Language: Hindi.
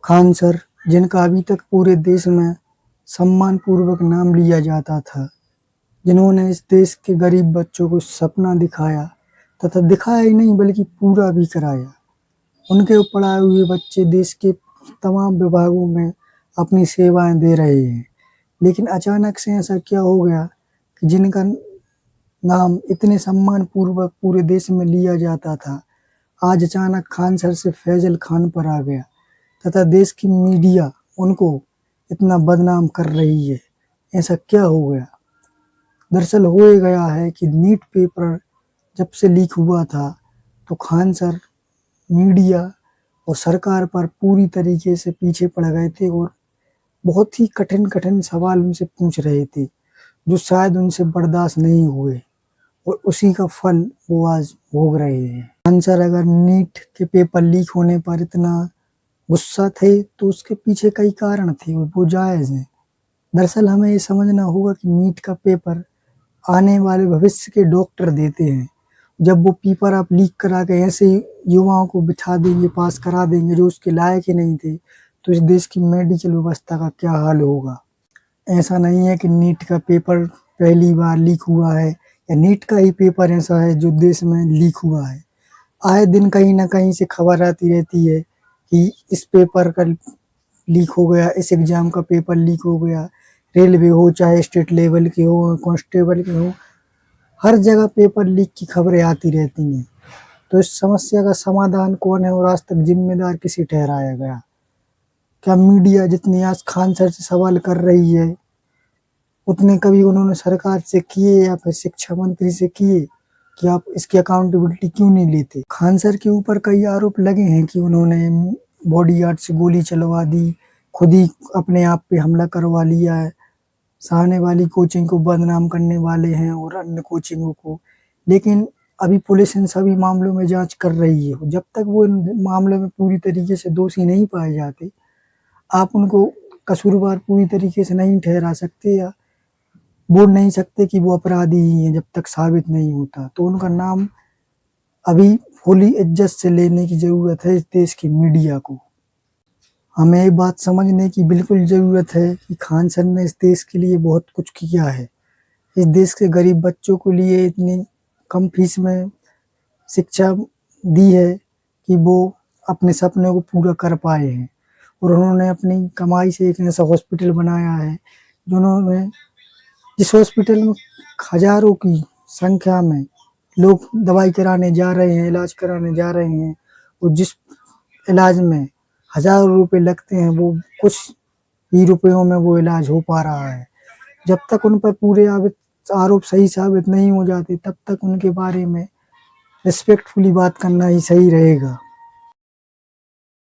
खान सर, जिनका अभी तक पूरे देश में सम्मानपूर्वक नाम लिया जाता था, जिन्होंने इस देश के गरीब बच्चों को सपना दिखाया तथा दिखाया ही नहीं बल्कि पूरा भी कराया। उनके पढ़ाए हुए बच्चे देश के तमाम विभागों में अपनी सेवाएं दे रहे हैं। लेकिन अचानक से ऐसा क्या हो गया कि जिनका नाम इतने सम्मानपूर्वक पूरे देश में लिया जाता था, आज अचानक खान सर से फैजल खान पर आ गया तथा देश की मीडिया उनको इतना बदनाम कर रही है। ऐसा क्या हो गया? दरअसल हो ये गया है कि नीट पेपर जब से लीक हुआ था तो खान सर मीडिया और सरकार पर पूरी तरीके से पीछे पड़ गए थे और बहुत ही कठिन सवाल उनसे पूछ रहे थे, जो शायद उनसे बर्दाश्त नहीं हुए और उसी का फल वो आज भोग रहे हैं। खान सर अगर नीट के पेपर लीक होने पर इतना गुस्सा थे तो उसके पीछे कई कारण थे और वो जायज़ हैं। दरअसल हमें ये समझना होगा कि नीट का पेपर आने वाले भविष्य के डॉक्टर देते हैं। जब वो पेपर आप लीक करा के ऐसे युवाओं को बिठा देंगे, पास करा देंगे जो उसके लायक ही नहीं थे, तो इस देश की मेडिकल व्यवस्था का क्या हाल होगा। ऐसा नहीं है कि नीट का पेपर पहली बार लीक हुआ है या नीट का ही पेपर ऐसा है जो देश में लीक हुआ है। आए दिन कहीं न कहीं से खबर आती रहती है कि इस पेपर का लीक हो गया, इस एग्ज़ाम का पेपर लीक हो गया। रेलवे हो, चाहे स्टेट लेवल के हो, कांस्टेबल के हो, हर जगह पेपर लीक की खबरें आती रहती हैं। तो इस समस्या का समाधान कौन है और आज तक ज़िम्मेदार किसे ठहराया गया? क्या मीडिया जितनी आज खान सर से सवाल कर रही है, उतने कभी उन्होंने सरकार से किए या फिर शिक्षा मंत्री से किए कि आप इसकी अकाउंटेबिलिटी क्यों नहीं लेते? खान सर के ऊपर कई आरोप लगे हैं कि उन्होंने बॉडीगार्ड से गोली चलवा दी, खुद ही अपने आप पे हमला करवा लिया है, सामने वाली कोचिंग को बदनाम करने वाले हैं और अन्य कोचिंगों को। लेकिन अभी पुलिस इन सभी मामलों में जाँच कर रही है। जब तक वो इन मामलों में पूरी तरीके से दोषी नहीं पाए जाते, आप उनको कसूरवार पूरी तरीके से नहीं ठहरा सकते या बोल नहीं सकते कि वो अपराधी ही हैं जब तक साबित नहीं होता। तो उनका नाम अभी पूरी इज्जत से लेने की ज़रूरत है इस देश की मीडिया को। हमें ये बात समझने की बिल्कुल ज़रूरत है कि खान सर ने इस देश के लिए बहुत कुछ किया है। इस देश के गरीब बच्चों के लिए इतनी कम फीस में शिक्षा दी है कि वो अपने सपनों को पूरा कर पाए हैं और उन्होंने अपनी कमाई से एक ऐसा हॉस्पिटल बनाया है, जिन्होंने जिस हॉस्पिटल में हज़ारों की संख्या में लोग दवाई कराने जा रहे हैं, इलाज कराने जा रहे हैं और जिस इलाज में हज़ारों रुपए लगते हैं, वो कुछ ही रुपयों में वो इलाज हो पा रहा है। जब तक उन पर पूरे आरोप सही साबित नहीं हो जाते, तब तक उनके बारे में रिस्पेक्टफुली बात करना ही सही रहेगा।